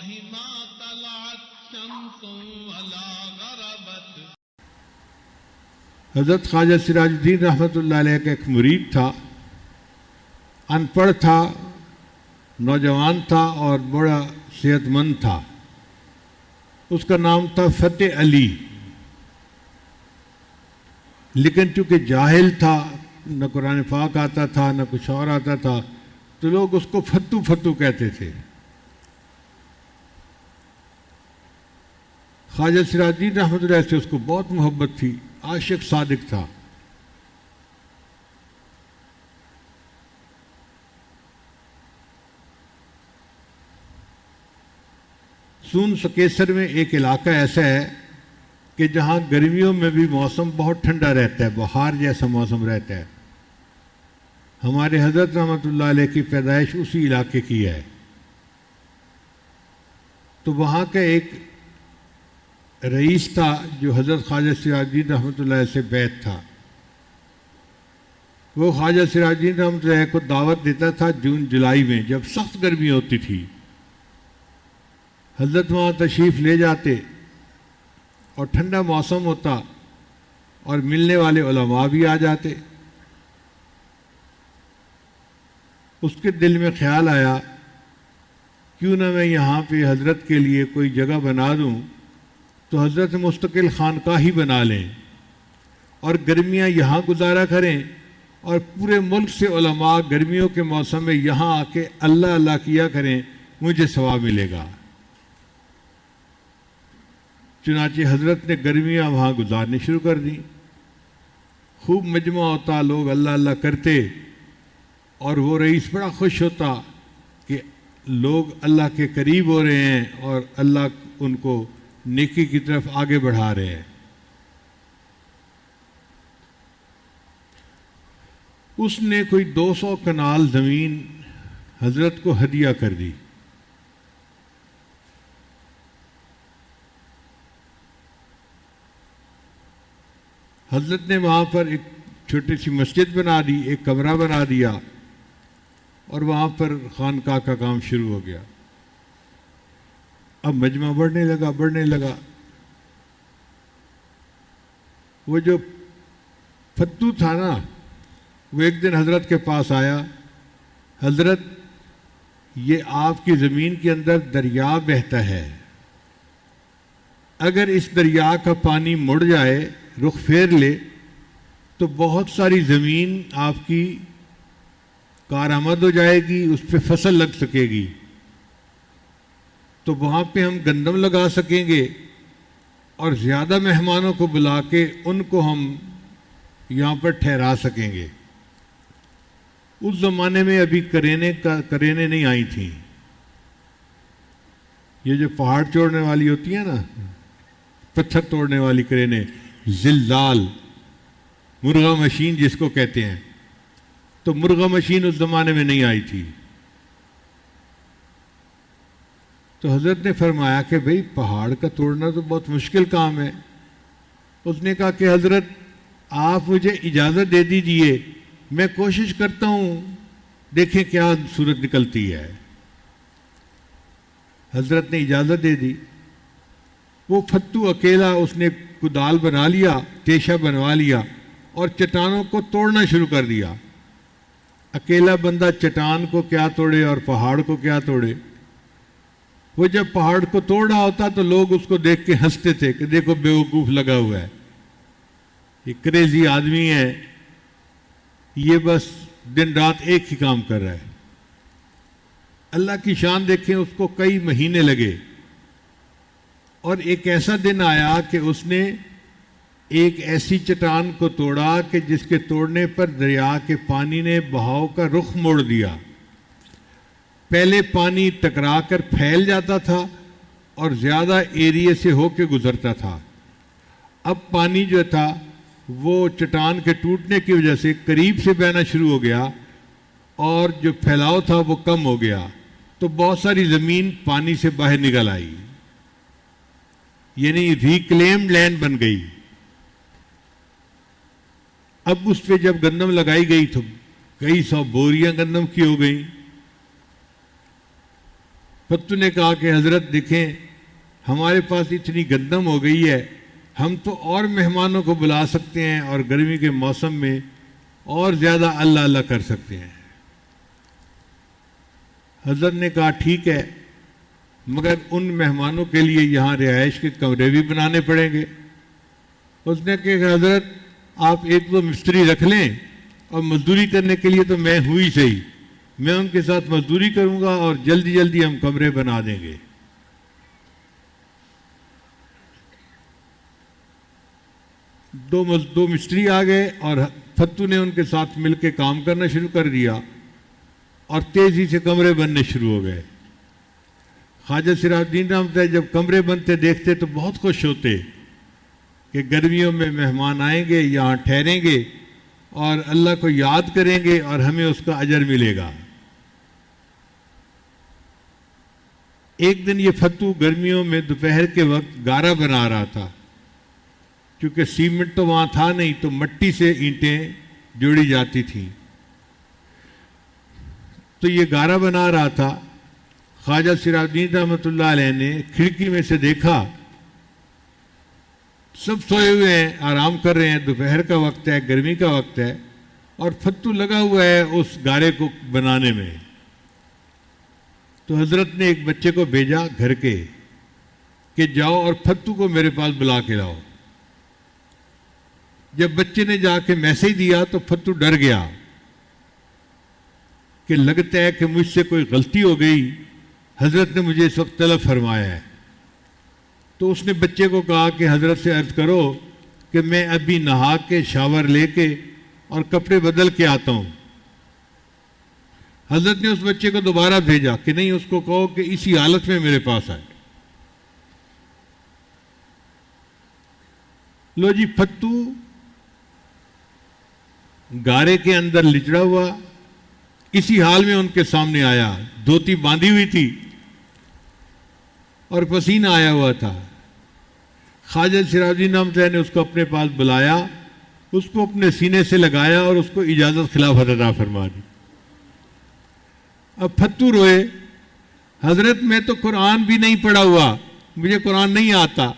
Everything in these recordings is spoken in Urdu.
ما طلعت شمس ولا غربت. حضرت خواجہ سراج الدین رحمۃ اللہ علیہ کا ایک مرید تھا، ان پڑھ تھا، نوجوان تھا اور بڑا صحت مند تھا. اس کا نام تھا فتح علی، لیکن چونکہ جاہل تھا، نہ قرآن پاک آتا تھا نہ کچھ اور آتا تھا، تو لوگ اس کو فتو فتو کہتے تھے. خواجہ سراج الدین رحمۃ اللہ علیہ سے اس کو بہت محبت تھی، عاشق صادق تھا. سون سکیسر میں ایک علاقہ ایسا ہے کہ جہاں گرمیوں میں بھی موسم بہت ٹھنڈا رہتا ہے، بہار جیسا موسم رہتا ہے. ہمارے حضرت رحمۃ اللہ علیہ کی پیدائش اسی علاقے کی ہے. تو وہاں کا ایک رئیس تھا جو حضرت خواجہ سراج الدین رحمۃ اللہ علیہ سے بیعت تھا. وہ خواجہ سراج الدین رحمۃ اللہ علیہ کو دعوت دیتا تھا جون جولائی میں، جب سخت گرمی ہوتی تھی. حضرت وہاں تشریف لے جاتے اور ٹھنڈا موسم ہوتا اور ملنے والے علماء بھی آ جاتے. اس کے دل میں خیال آیا کیوں نہ میں یہاں پہ حضرت کے لیے کوئی جگہ بنا دوں، تو حضرت مستقل خانقاہ ہی بنا لیں اور گرمیاں یہاں گزارا کریں، اور پورے ملک سے علماء گرمیوں کے موسم میں یہاں آ کے اللہ اللہ کیا کریں، مجھے ثواب ملے گا. چنانچہ حضرت نے گرمیاں وہاں گزارنی شروع کر دیں. خوب مجمع ہوتا، لوگ اللہ اللہ کرتے، اور وہ رئیس بڑا خوش ہوتا کہ لوگ اللہ کے قریب ہو رہے ہیں اور اللہ ان کو نیکی کی طرف آگے بڑھا رہے ہیں. اس نے کوئی 200 کنال زمین حضرت کو ہدیہ کر دی. حضرت نے وہاں پر ایک چھوٹی سی مسجد بنا دی، ایک کمرہ بنا دیا، اور وہاں پر خانقاہ کا کام شروع ہو گیا. اب مجمع بڑھنے لگا. وہ جو فتو تھا نا، وہ ایک دن حضرت کے پاس آیا. حضرت، یہ آپ کی زمین کے اندر دریا بہتا ہے، اگر اس دریا کا پانی مڑ جائے، رخ پھیر لے، تو بہت ساری زمین آپ کی کارآمد ہو جائے گی، اس پہ فصل لگ سکے گی، تو وہاں پہ ہم گندم لگا سکیں گے اور زیادہ مہمانوں کو بلا کے ان کو ہم یہاں پر ٹھہرا سکیں گے. اس زمانے میں ابھی کرینے نہیں آئی تھیں. یہ جو پہاڑ توڑنے والی ہوتی ہیں نا، پتھر توڑنے والی کرینے، زلزال، مرغا مشین جس کو کہتے ہیں، تو مرغا مشین اس زمانے میں نہیں آئی تھی. تو حضرت نے فرمایا کہ بھئی پہاڑ کا توڑنا تو بہت مشکل کام ہے. اس نے کہا کہ حضرت آپ مجھے اجازت دے دیجئے، میں کوشش کرتا ہوں، دیکھیں کیا صورت نکلتی ہے. حضرت نے اجازت دے دی. وہ فتو اکیلا اس نے کدال بنا لیا، تیشہ بنوا لیا اور چٹانوں کو توڑنا شروع کر دیا. اکیلا بندہ چٹان کو کیا توڑے اور پہاڑ کو کیا توڑے. وہ جب پہاڑ کو توڑ رہا ہوتا تو لوگ اس کو دیکھ کے ہنستے تھے کہ دیکھو بیوقوف لگا ہوا ہے، یہ کریزی آدمی ہے، یہ بس دن رات ایک ہی کام کر رہا ہے. اللہ کی شان دیکھیں، اس کو کئی مہینے لگے، اور ایک ایسا دن آیا کہ اس نے ایک ایسی چٹان کو توڑا کہ جس کے توڑنے پر دریا کے پانی نے بہاؤ کا رخ موڑ دیا. پہلے پانی ٹکرا کر پھیل جاتا تھا اور زیادہ ایریے سے ہو کے گزرتا تھا. اب پانی جو تھا وہ چٹان کے ٹوٹنے کی وجہ سے قریب سے بہنا شروع ہو گیا اور جو پھیلاؤ تھا وہ کم ہو گیا، تو بہت ساری زمین پانی سے باہر نکل آئی، یعنی ریکلیمڈ لینڈ بن گئی. اب اس پہ جب گندم لگائی گئی تو کئی 100 بوریاں گندم کی ہو گئیں. فتو نے کہا کہ حضرت دیکھیں ہمارے پاس اتنی گندم ہو گئی ہے، ہم تو اور مہمانوں کو بلا سکتے ہیں اور گرمی کے موسم میں اور زیادہ اللہ اللہ کر سکتے ہیں۔ حضرت نے کہا ٹھیک ہے، مگر ان مہمانوں کے لیے یہاں رہائش کے کمرے بھی بنانے پڑیں گے۔ اس نے کہا کہ حضرت آپ ایک دو مستری رکھ لیں، اور مزدوری کرنے کے لیے تو میں ہوں ہی صحیح، میں ان کے ساتھ مزدوری کروں گا اور جلدی جلدی ہم کمرے بنا دیں گے۔ دو مستری آ گئے اور فتو نے ان کے ساتھ مل کے کام کرنا شروع کر دیا اور تیزی سے کمرے بننے شروع ہو گئے۔ خواجہ سراج الدین رحمۃ اللہ جب کمرے بنتے دیکھتے تو بہت خوش ہوتے کہ گرمیوں میں مہمان آئیں گے، یہاں ٹھہریں گے اور اللہ کو یاد کریں گے اور ہمیں اس کا اجر ملے گا۔ ایک دن یہ فتو گرمیوں میں دوپہر کے وقت گارا بنا رہا تھا، کیونکہ سیمنٹ تو وہاں تھا نہیں، تو مٹی سے اینٹیں جوڑی جاتی تھیں، تو یہ گارا بنا رہا تھا۔ خواجہ سراج الدین رحمۃ اللہ علیہ نے کھڑکی میں سے دیکھا سب سوئے ہوئے ہیں، آرام کر رہے ہیں، دوپہر کا وقت ہے، گرمی کا وقت ہے، اور فتو لگا ہوا ہے اس گارے کو بنانے میں۔ تو حضرت نے ایک بچے کو بھیجا گھر کے کہ جاؤ اور فتو کو میرے پاس بلا کے لاؤ۔ جب بچے نے جا کے میسج دیا تو فتو ڈر گیا کہ لگتا ہے کہ مجھ سے کوئی غلطی ہو گئی، حضرت نے مجھے اس وقت طلب فرمایا ہے۔ تو اس نے بچے کو کہا کہ حضرت سے عرض کرو کہ میں ابھی نہا کے شاور لے کے اور کپڑے بدل کے آتا ہوں۔ حضرت نے اس بچے کو دوبارہ بھیجا کہ نہیں، اس کو کہو کہ اسی حالت میں میرے پاس آئے۔ لو جی، فتو گارے کے اندر لچڑا ہوا اسی حال میں ان کے سامنے آیا، دھوتی باندھی ہوئی تھی اور پسینہ آیا ہوا تھا۔ خواجہ سراج الدین رحمۃ اللہ نے اس کو اپنے پاس بلایا، اس کو اپنے سینے سے لگایا اور اس کو اجازت خلافت عطا فرما دی۔ اب فتو روئے، حضرت میں تو قرآن بھی نہیں پڑھا ہوا، مجھے قرآن نہیں آتا۔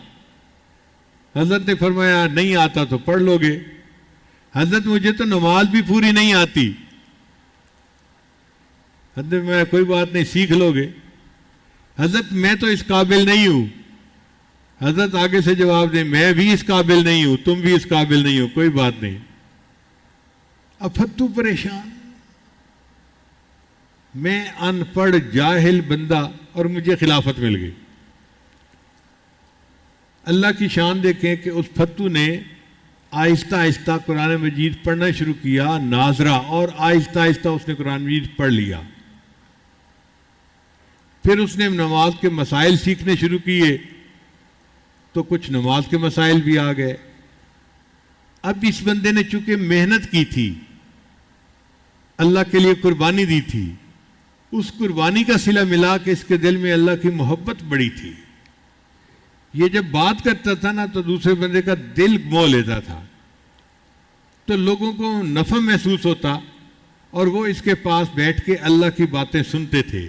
حضرت نے فرمایا نہیں آتا تو پڑھ لو گے۔ حضرت مجھے تو نماز بھی پوری نہیں آتی۔ حضرت میں کوئی بات نہیں، سیکھ لو گے۔ حضرت میں تو اس قابل نہیں ہوں۔ حضرت آگے سے جواب دیں میں بھی اس قابل نہیں ہوں، تم بھی اس قابل نہیں ہو، کوئی بات نہیں۔ اب فتو پریشان، میں ان پڑھ جاہل بندہ اور مجھے خلافت مل گئی۔ اللہ کی شان دیکھیں کہ اس فتو نے آہستہ آہستہ قرآن مجید پڑھنا شروع کیا، ناظرہ، اور آہستہ آہستہ اس نے قرآن مجید پڑھ لیا۔ پھر اس نے نماز کے مسائل سیکھنے شروع کیے تو کچھ نماز کے مسائل بھی آ گئے۔ اب اس بندے نے چونکہ محنت کی تھی، اللہ کے لیے قربانی دی تھی، اس قربانی کا صلہ ملا کہ اس کے دل میں اللہ کی محبت بڑی تھی۔ یہ جب بات کرتا تھا نا تو دوسرے بندے کا دل مو لیتا تھا، تو لوگوں کو نفع محسوس ہوتا اور وہ اس کے پاس بیٹھ کے اللہ کی باتیں سنتے تھے۔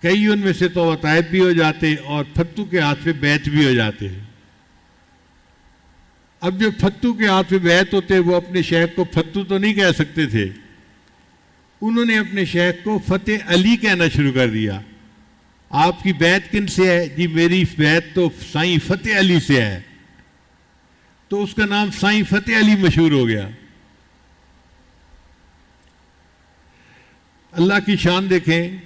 کئی ان میں سے تو عطائب بھی ہو جاتے اور فتو کے ہاتھ پہ بیعت بھی ہو جاتے ہیں۔ اب جو فتو کے ہاتھ پہ بیعت ہوتے وہ اپنے شیخ کو فتو تو نہیں کہہ سکتے تھے، انہوں نے اپنے شیخ کو فتح علی کہنا شروع کر دیا۔ آپ کی بیعت کن سے ہے؟ جی میری بیعت تو سائیں فتح علی سے ہے، تو اس کا نام سائیں فتح علی مشہور ہو گیا۔ اللہ کی شان دیکھیں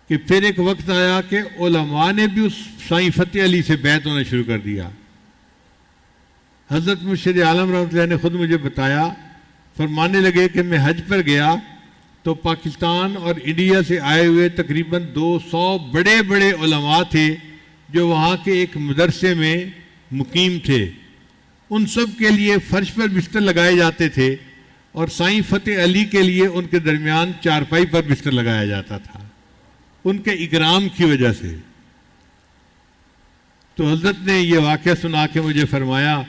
کہ پھر ایک وقت آیا کہ علماء نے بھی اس سائیں فتح علی سے بیعت ہونا شروع کر دیا۔ حضرت مرشد عالم رحمۃ اللہ نے خود مجھے بتایا، فرمانے لگے کہ میں حج پر گیا تو پاکستان اور انڈیا سے آئے ہوئے تقریباً 200 بڑے بڑے علماء تھے جو وہاں کے ایک مدرسے میں مقیم تھے۔ ان سب کے لیے فرش پر بستر لگائے جاتے تھے اور سائیں فتح علی کے لیے ان کے درمیان چارپائی پر بستر لگایا جاتا تھا، ان کے اکرام کی وجہ سے۔ تو حضرت نے یہ واقعہ سنا کے مجھے فرمایا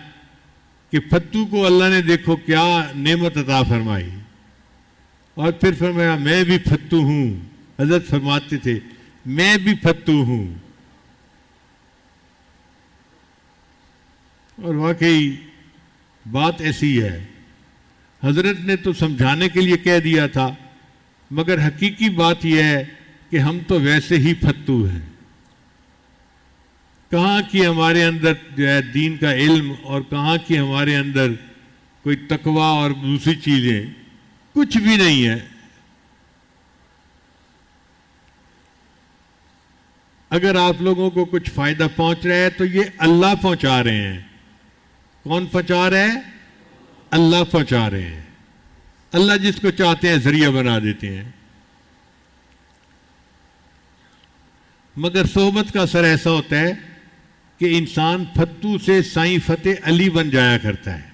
کہ فتو کو اللہ نے دیکھو کیا نعمت عطا فرمائی، اور پھر فرمایا میں بھی فتو ہوں، حضرت فرماتے تھے میں بھی پھتو ہوں، اور واقعی بات ایسی ہے. حضرت نے تو سمجھانے کے لیے کہہ دیا تھا، مگر حقیقی بات یہ ہے کہ ہم تو ویسے ہی پھتو ہیں. کہاں کی ہمارے اندر جو ہے دین کا علم، اور کہاں کی ہمارے اندر کوئی تقوی اور دوسری چیزیں، کچھ بھی نہیں ہے. اگر آپ لوگوں کو کچھ فائدہ پہنچ رہا ہے تو یہ اللہ پہنچا رہے ہیں. کون پہنچا رہے ہیں؟ اللہ پہنچا رہے ہیں. اللہ جس کو چاہتے ہیں ذریعہ بنا دیتے ہیں. مگر صحبت کا اثر ایسا ہوتا ہے کہ انسان پھتو سے سائیں فتح علی بن جایا کرتا ہے.